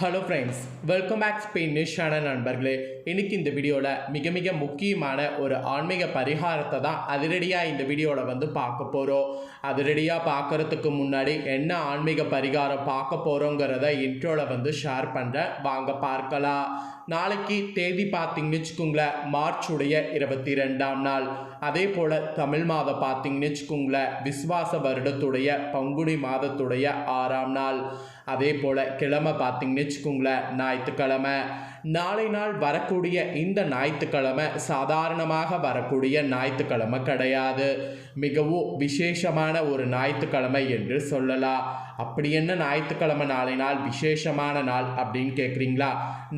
Hello friends, welcome back Spain news channel நண்பர்களே. இன்றைக்கி இந்த வீடியோவில் மிக முக்கியமான ஒரு ஆன்மீக பரிகாரத்தை தான் அதிரடியாக இந்த வீடியோவில் பார்க்க போகிறோம். அதிரடியாக பார்க்குறதுக்கு முன்னாடி என்ன ஆன்மீக பரிகாரம் பார்க்க போகிறோங்கிறத இன்ட்ரோவில் ஷேர் பண்ணுறேன், வாங்க பார்க்கலாம். நாளைக்கு தேதி பார்த்தீங்கன்னு வச்சுக்கோங்களேன், மார்ச்சுடைய 22ஆம் நாள். அதே போல் தமிழ் மாதம் பார்த்தீங்கன்னு வச்சுக்கோங்களேன், விஸ்வாச வருடத்துடைய பங்குனி மாதத்துடைய 6ஆம் நாள். அதே போல் கிழமை பார்த்தீங்கன்னு வச்சுக்கோங்களேன், ஞாயிற்றுக்கிழமை. நாளை நாள் வரக்கூடிய இந்த ஞாயிற்றுக்கிழமை சாதாரணமாக வரக்கூடிய ஞாயிற்றுக்கிழமை கிடையாது. மிகவும் விசேஷமான ஒரு ஞாயிற்றுக்கிழமை என்று சொல்லலாம். அப்படி என்ன ஞாயிற்றுக்கிழமை நாளை நாள் விசேஷமான நாள் அப்படின்னு கேட்குறீங்களா?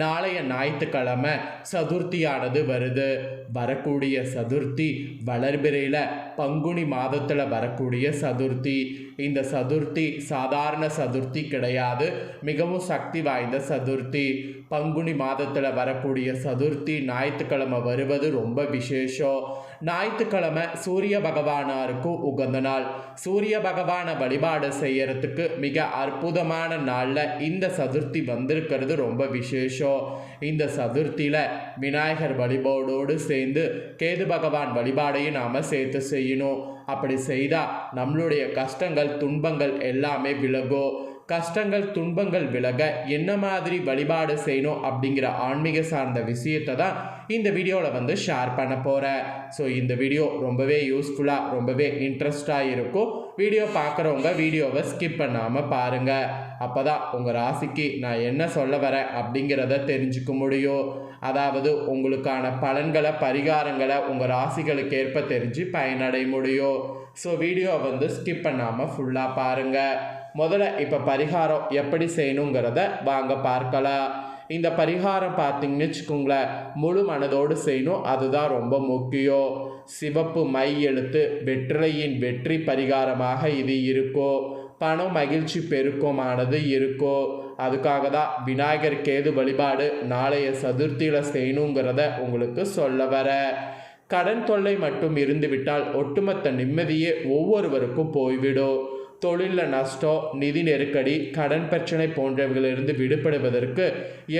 நாளைய ஞாயிற்றுக்கிழமை சதுர்த்தியானது வருது. வரக்கூடிய சதுர்த்தி வளர்பிறையில் பங்குனி மாதத்தில் வரக்கூடிய சதுர்த்தி. இந்த சதுர்த்தி சாதாரண சதுர்த்தி கிடையாது, மிகவும் சக்தி வாய்ந்த சதுர்த்தி. பங்குனி மாதத்தில் வரக்கூடிய சதுர்த்தி ஞாயிற்றுக்கிழமை வருவது ரொம்ப விசேஷம். ஞாயிற்றுக்கிழமை சூரிய பகவானாருக்கும் உகந்த நாள். சூரிய பகவானை வழிபாடு செய்யறதுக்கு மிக அற்புதமான நாளில் இந்த சதுர்த்தி வந்திருக்கிறது ரொம்ப விசேஷம். இந்த சதுர்த்தியில் விநாயகர் வழிபாடோடு சேர்ந்து கேது பகவான் வழிபாடையும் நாம் சேர்த்து செய்யணும். அப்படி செய்தால் நம்மளுடைய கஷ்டங்கள் துன்பங்கள் எல்லாமே விலகும். கஷ்டங்கள் துன்பங்கள் விலக என்ன மாதிரி வழிபாடு செய்யணும் அப்படிங்கிற ஆன்மீக சார்ந்த விஷயத்தை தான் இந்த வீடியோவில் ஷேர் பண்ண போகிறேன். ஸோ இந்த வீடியோ ரொம்பவே யூஸ்ஃபுல்லாக ரொம்பவே இன்ட்ரெஸ்டாக இருக்கும். வீடியோ பார்க்குறவங்க வீடியோவை ஸ்கிப் பண்ணாமல் பாருங்கள். அப்போ தான் உங்கள் ராசிக்கு நான் என்ன சொல்ல வரேன் அப்படிங்கிறத தெரிஞ்சுக்க முடியும். அதாவது உங்களுக்கான பலன்களை பரிகாரங்களை உங்கள் ராசிகளுக்கு ஏற்ப தெரிஞ்சு பயனடைய முடியும். ஸோ வீடியோ ஸ்கிப் பண்ணாமல் ஃபுல்லாக பாருங்கள். முதல்ல இப்போ பரிகாரம் எப்படி செய்யணுங்கிறத வாங்க பார்க்கலாம். இந்த பரிகாரம் பார்த்தீங்கன்னு வச்சுக்கோங்களேன், முழு மனதோடு செய்யணும், அதுதான் ரொம்ப முக்கியம். சிவப்பு மை எழுத்து வெற்றிலையின் வெற்றி பரிகாரமாக இது இருக்கோ. பணம் மகிழ்ச்சி பெருக்கமானது இருக்கோ. அதுக்காக தான் விநாயகர் கேது வழிபாடு நாளைய சதுர்த்தியில் செய்யணுங்கிறத உங்களுக்கு சொல்ல வர. கடன் தொல்லை மட்டும் இருந்துவிட்டால் ஒட்டுமொத்த நிம்மதியே ஒவ்வொருவருக்கும் போய்விடும். தொழிலில் நஷ்டம், நிதி நெருக்கடி, கடன் பிரச்சனை போன்றவைகளிலிருந்து விடுபடுவதற்கு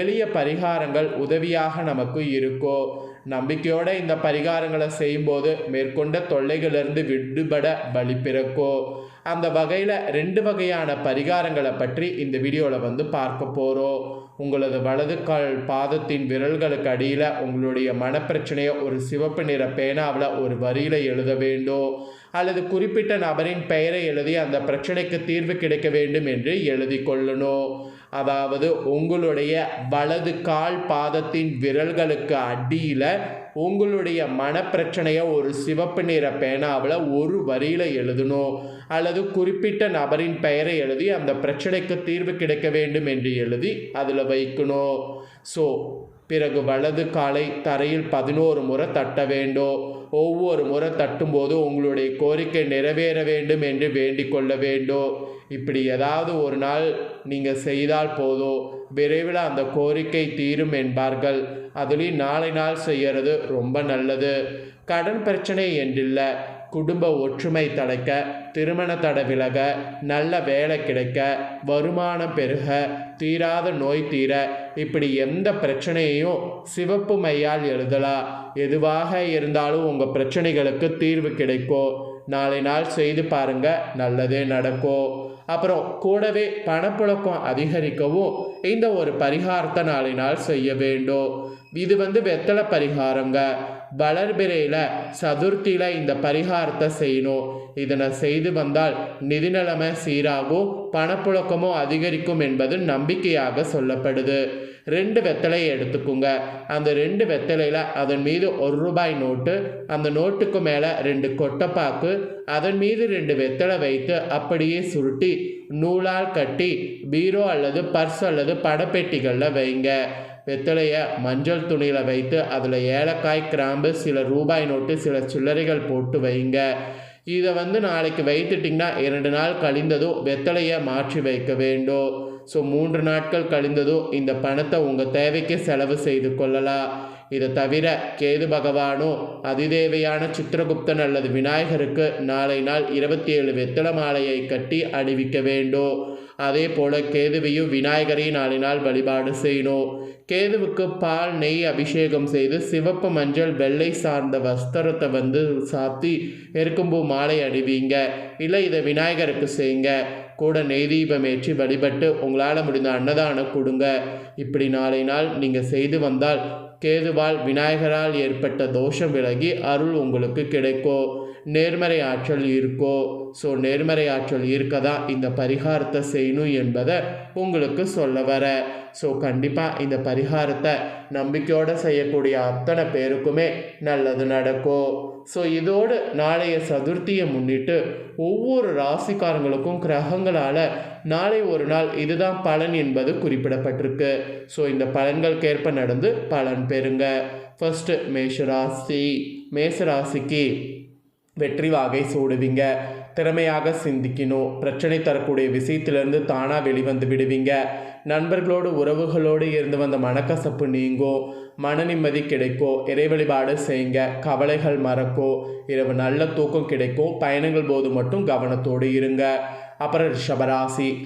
எளிய பரிகாரங்கள் உதவியாக நமக்கு இருக்கும். நம்பிக்கையோடு இந்த பரிகாரங்களை செய்யும்போது மேற்கொண்ட தொல்லைகளிலிருந்து விடுபட வழி பிறக்கும். அந்த வகையில் 2 வகையான பரிகாரங்களை பற்றி இந்த வீடியோவில் பார்க்க போகிறோம். உங்களது வலது கால் பாதத்தின் விரல்களுக்கு அடியில் உங்களுடைய மனப்பிரச்சனையை ஒரு சிவப்பு நிற பேனாவில் ஒரு வரியில் எழுத வேண்டும், அல்லது குறிப்பிட்ட நபரின் பெயரை எழுதி அந்த பிரச்சனைக்கு தீர்வு கிடைக்க வேண்டும் என்று எழுதி கொள்ளணும். அதாவது உங்களுடைய வலது கால் பாதத்தின் விரல்களுக்கு அடியில் உங்களுடைய மனப்பிரச்சனையை ஒரு சிவப்பு நிற பேனாவில் ஒரு வரியில் எழுதணும், அல்லது குறிப்பிட்ட நபரின் பெயரை எழுதி அந்த பிரச்சனைக்கு தீர்வு கிடைக்க வேண்டும் என்று எழுதி அதில் வைக்கணும். ஸோ பிறகு வலது காலை தரையில் 11 முறை தட்ட வேண்டும். ஒவ்வொரு முறை தட்டும்போது உங்களுடைய கோரிக்கை நிறைவேற வேண்டும் என்று வேண்டிக் கொள்ள வேண்டும். இப்படி ஏதாவது ஒரு நாள் நீங்கள் செய்தால் போதும், விரைவில் அந்த கோரிக்கை தீரும் என்பார்கள். அதுலேயும் நாளை நாள் செய்கிறது ரொம்ப நல்லது. கடன் பிரச்சனை என்றில்லை, குடும்ப ஒற்றுமை தலைக்க, திருமண தடை விலக, நல்ல வேலை கிடைக்க, வருமானம் பெருக, தீராத நோய் தீர, இப்படி எந்த பிரச்சனையையும் சிவப்பு மையால் எழுதலாம். எதுவாக இருந்தாலும் உங்கள் பிரச்சனைகளுக்கு தீர்வு கிடைக்கும். நாளை நாள் செய்து பாருங்க, நல்லதே நடக்கும். அப்புறம் கூடவே பணப்புழக்கம் அதிகரிக்கவும் இந்த ஒரு பரிகாரத்தை நாளை நாள் செய்ய வேண்டும். இது வெத்தலை பரிகாரங்க. வளர்பிறையில் சதுர்த்தியில் இந்த பரிகாரத்தை செய்யணும். இதனை செய்து வந்தால் நிதி நிலைமை சீராகும், பணப்புழக்கமும் அதிகரிக்கும் என்பது நம்பிக்கையாக சொல்லப்படுது. 2 வெத்தலையை எடுத்துக்குங்க. அந்த 2 வெத்தலையில் அதன் மீது ₹1 நோட்டு, அந்த நோட்டுக்கு மேலே 2 கொட்டைப்பாக்கு, அதன் மீது 2 வெத்தலை வைத்து அப்படியே சுருட்டி நூலால் கட்டி பீரோ அல்லது பர்ஸ் அல்லது பணப்பெட்டிகளில் வைங்க. வெத்தலையை மஞ்சள் துணியில் வைத்து அதில் ஏலக்காய், கிராம்பு, சில ரூபாய் நோட்டு, சில சில்லறைகள் போட்டு வைங்க. இதை நாளைக்கு வைத்துட்டிங்கன்னா 2 நாள் கழிந்ததும் வெத்தலையை மாற்றி வைக்க வேண்டும். ஸோ 3 நாட்கள் கழிந்ததும் இந்த பணத்தை உங்கள் தேவைக்கு செலவு செய்து கொள்ளலாம். இதை தவிர கேது பகவானும் அதிதேவையான சித்திரகுப்தன் அல்லது விநாயகருக்கு நாளை நாள் 27 வெத்தலை மாலையை கட்டி அணிவிக்க வேண்டும். அதே போல் கேதுவையும் விநாயகரையும் நாளினால் வழிபாடு செய்யணும். கேதுவுக்கு பால் நெய் அபிஷேகம் செய்து சிவப்பு மஞ்சள் வெள்ளை சார்ந்த வஸ்திரத்தை சாத்தி எருக்கும்பூ மாலை அணிவீங்க. இல்லை இதை விநாயகருக்கு செய்யுங்க. கூட நெய் தீபம் ஏற்றி வழிபட்டு உங்களால் முடிந்த அன்னதானம் கொடுங்க. இப்படி நாளை நாள் நீங்கள் செய்து வந்தால் கேதுவால் விநாயகரால் ஏற்பட்ட தோஷம் விலகி அருள் உங்களுக்கு கிடைக்கும். நேர்மறை ஆற்றல் இருக்கோ. ஸோ நேர்மறை ஆற்றல் இருக்க தான் இந்த பரிகாரத்தை செய்யணும் என்பதை உங்களுக்கு சொல்ல வர. ஸோ கண்டிப்பாக இந்த பரிகாரத்தை நம்பிக்கையோடு செய்யக்கூடிய அத்தனை பேருக்குமே நல்லது நடக்கும். ஸோ இதோடு நாளைய சதுர்த்தியை முன்னிட்டு ஒவ்வொரு ராசிக்காரங்களுக்கும் கிரகங்களால் நாளை ஒரு நாள் இதுதான் பலன் என்பது குறிப்பிடப்பட்டிருக்கு. ஸோ இந்த பலன்களுக்கேற்ப நடந்து பலன் பெறுங்க. ஃபர்ஸ்ட்டு மேஷராசிக்கு வெற்றி வாகை சூடுவீங்க. திறமையாக சிந்திக்கணும். பிரச்சனை தரக்கூடிய விஷயத்திலிருந்து தானாக வெளிவந்து விடுவீங்க. நண்பர்களோடு உறவுகளோடு இருந்து வந்த மனக்கசப்பு நீங்கும். மன நிம்மதி கிடைக்கும். இறை வழிபாடு செய்யுங்க. கவலைகள் மறக்கும். இரவு நல்ல தூக்கம் கிடைக்கும். பயணங்கள் போது மட்டும் கவனத்தோடு இருங்க. அப்புறம்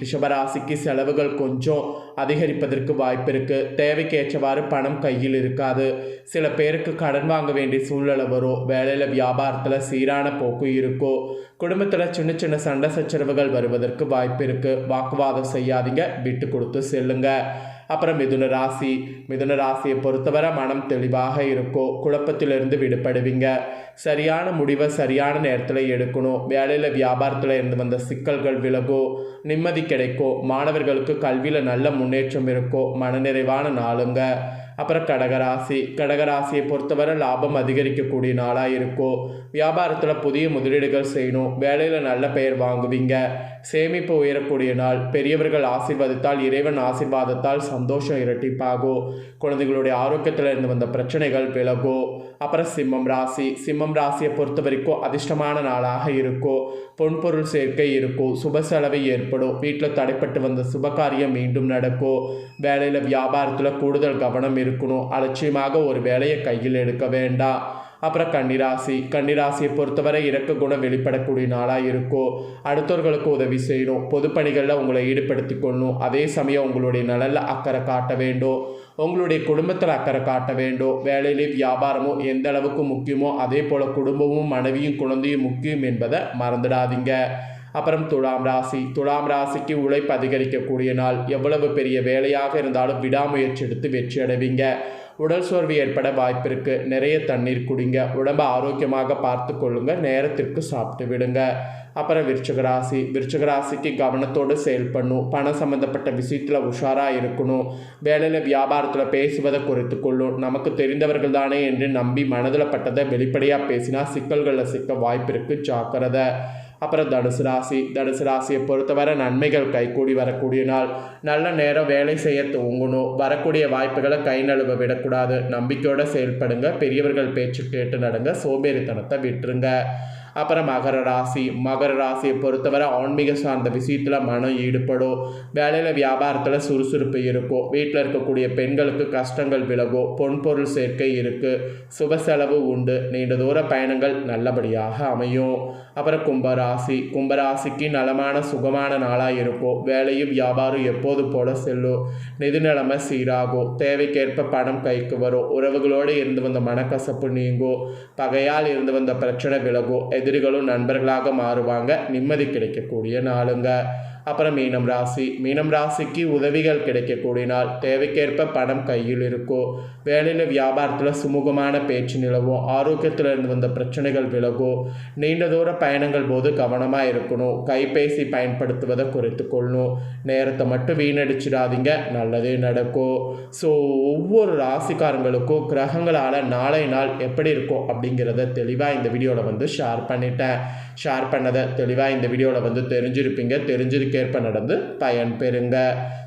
ரிஷபராசிக்கு செலவுகள் கொஞ்சம் அதிகரிப்பதற்கு வாய்ப்பு இருக்குது. தேவைக்கேற்றவாறு பணம் கையில் இருக்காது. சில பேருக்கு கடன் வாங்க வேண்டிய சூழ்நிலை வரும். வேலையில் வியாபாரத்தில் சீரான போக்கு இருக்கும். குடும்பத்தில் சின்ன சின்ன சண்டை சச்சரவுகள் வருவதற்கு வாய்ப்பு இருக்குது. வாக்குவாதம் செய்யாதீங்க. விட்டு கொடுத்து செல்லுங்க. அப்புறம் மிதுன ராசியை பொறுத்தவரை மனம் தெளிவாக இருக்கும். குழப்பத்திலிருந்து விடுபடுவீங்க. சரியான முடிவை சரியான நேரத்தில் எடுக்கணும். வேலையில் வியாபாரத்தில் இருந்து வந்த சிக்கல்கள் விலகும். நிம்மதி கிடைக்கும். மாணவர்களுக்கு கல்வியில் நல்ல முன்னேற்றம் இருக்கும். மனநிறைவான நாளுங்க. அப்புறம் கடகராசியை பொறுத்தவரை லாபம் அதிகரிக்கக்கூடிய நாளாக இருக்கும். வியாபாரத்தில் புதிய முதலீடுகள் செய்யணும். வேலையில் நல்ல பெயர் வாங்குவீங்க. சேமிப்பு உயரக்கூடிய நாள். பெரியவர்கள் ஆசீர்வாதத்தால் இறைவன் ஆசீர்வாதத்தால் சந்தோஷம் இரட்டிப்பாகும். குழந்தைகளுடைய ஆரோக்கியத்தில் இருந்து வந்த பிரச்சனைகள் விலகும். அப்புறம் சிம்மம் ராசியை பொறுத்த வரைக்கும் அதிர்ஷ்டமான நாளாக இருக்கும். பொன்பொருள் சேர்க்கை இருக்கும். சுப செலவு ஏற்படும். வீட்டில் தடைப்பட்டு வந்த சுபகாரியம் மீண்டும் நடக்கும். வேலையில் வியாபாரத்தில் கூடுதல் கவனம் இருக்கணும். அலட்சியமாக ஒரு வேலையை கையில் எடுக்க வேண்டாம். அப்புறம் கன்னிராசியை பொறுத்தவரை இரக்க குணம் வெளிப்படக்கூடிய நாளாக இருக்கும். அடுத்தவர்களுக்கு உதவி செய்யணும். பொதுப்பணிகளில் உங்களை ஈடுபடுத்தி கொள்ளணும். அதே சமயம் உங்களுடைய நலனில் அக்கறை காட்ட வேண்டும். உங்களுடைய குடும்பத்தில் அக்கறை காட்ட வேண்டும். வேலையிலே வியாபாரமும் எந்த அளவுக்கு முக்கியமோ அதே போல் குடும்பமும் மனைவியும் குழந்தையும் முக்கியம் என்பதை மறந்துடாதீங்க. அப்புறம் துலாம் ராசிக்கு உழைப்பு அதிகரிக்கக்கூடிய நாள். எவ்வளவு பெரிய வேலையாக இருந்தாலும் விடாமுயற்சி எடுத்து வெற்றி அடைவீங்க. உடல் சோர்வு ஏற்பட வாய்ப்பு இருக்குது. நிறைய தண்ணீர் குடிங்க. உடம்பை ஆரோக்கியமாக பார்த்து கொள்ளுங்க. நேரத்திற்கு சாப்பிட்டு விடுங்க. அப்புறம் விருச்சிக ராசிக்கு கவனத்தோடு செயல்படணும். பணம் சம்மந்தப்பட்ட விஷயத்தில் உஷாராக இருக்கணும். வேலையில் வியாபாரத்தில் பேசுவதை குறைத்து கொள்ளும். நமக்கு தெரிந்தவர்கள் தானே என்று நம்பி மனதில் பட்டதை வெளிப்படையாக பேசினா சிக்கல்களில் சிக்க வாய்ப்பு இருக்குது. ஜாக்கிரதை. அப்புறம் தனுசு ராசியை பொறுத்தவரை நன்மைகள் கைகூடி வரக்கூடிய நாள். நல்ல நேரம் வேலை செய்ய துவங்கணும். வரக்கூடிய வாய்ப்புகளை கை நழுவ விடக்கூடாது. நம்பிக்கையோடு செயல்படுங்க. பெரியவர்கள் பேச்சு கேட்டு நடங்க. சோம்பேறித்தனத்தை விட்டுருங்க. அப்புறம் மகர ராசியை பொறுத்தவரை ஆன்மீக சார்ந்த விஷயத்தில் மனம் ஈடுபடும். வேலையில் வியாபாரத்தில் சுறுசுறுப்பு இருக்கும். வீட்டில் இருக்கக்கூடிய பெண்களுக்கு கஷ்டங்கள் விலகும். பொன்பொருள் சேர்க்கை இருக்குது. சுப செலவு உண்டு. நீண்ட தூர பயணங்கள் நல்லபடியாக அமையும். அப்புறம் கும்பராசிக்கு நலமான சுகமான நாளாக இருக்கும். வேலையும் வியாபாரம் எப்போது போல செல்லும். நிதி நிலைமை சீராகும். தேவைக்கேற்ப பணம் கைக்கு வரும். உறவுகளோடு இருந்து வந்த மனக்கசப்பு நீங்கும். பகையால் இருந்து வந்த பிரச்சனை விலகும். எதிரிகளும் நண்பர்களாக மாறுவாங்க. நிம்மதி கிடைக்கக்கூடிய நாளுங்க. அப்புறம் மீனம் ராசிக்கு உதவிகள் கிடைக்கக்கூடிய நாள். தேவைக்கேற்ப பணம் கையில் இருக்கும். வேலையில் வியாபாரத்தில் சுமூகமான பேச்சு நிலவும். ஆரோக்கியத்தில் இருந்து வந்த பிரச்சனைகள் விலகும். நீண்ட தூர பயணங்கள் போது கவனமாக இருக்கணும். கைபேசி பயன்படுத்துவதை குறைத்து கொள்ளணும். நேரத்தை மட்டும் வீணடிச்சிடாதீங்க. நல்லதே நடக்கும். ஸோ ஒவ்வொரு ராசிக்காரங்களுக்கும் கிரகங்களால் நாளை நாள் எப்படி இருக்கும் அப்படிங்கிறத தெளிவாக இந்த வீடியோவில் ஷேர் பண்ணதை தெளிவாக இந்த வீடியோவில் தெரிஞ்சிருப்பீங்க. தெரிஞ்சதுக்கேற்ப நடந்து பயன் பெறுங்க.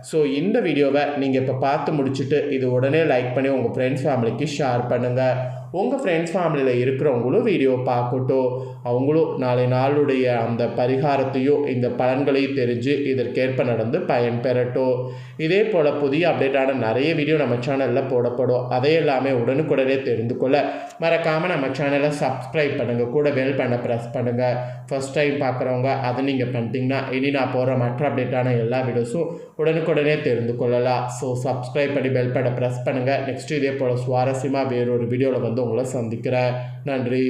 ஸோ இந்த வீடியோவை நீங்கள் இப்போ பார்த்து முடிச்சுட்டு இது உடனே லைக் பண்ணி உங்கள் ஃப்ரெண்ட்ஸ் ஃபேமிலிக்கு ஷேர் பண்ணுங்கள். உங்கள் ஃப்ரெண்ட்ஸ் ஃபேமிலியில் இருக்கிறவங்களும் வீடியோ பார்க்கட்டும். அவங்களும் நாளை நாளுடைய அந்த பரிகாரத்தையும் இந்த பலன்களையும் தெரிஞ்சு இதற்கேற்ப நடந்து பயன் பெறட்டும். இதே போல் புதிய அப்டேட்டான நிறைய வீடியோ நம்ம சேனலில் போடப்படும். அதை எல்லாமே உடனுக்குடனே தெரிந்து கொள்ள மறக்காமல் நம்ம சேனலை சப்ஸ்கிரைப் பண்ணுங்கள், கூட பெல் பண்ண ப்ரெஸ் பண்ணுங்கள். ஃபஸ்ட் டைம் பார்க்குறவங்க அதை நீங்கள் பண்ணிட்டீங்கன்னா இனி நான் போடுற மற்ற அப்டேட்டான எல்லா வீடியோஸும் உடனுக்குடனே தெரிந்து கொள்ளலாம். ஸோ சப்ஸ்கிரைப் பண்ணி பெல் பண்ண ப்ரெஸ் பண்ணுங்கள். நெக்ஸ்ட்டு இதே போல் சுவாரஸ்யமாக வேறொரு வீடியோவில் வந்து உங்களை சந்திக்கிறேன். நன்றி.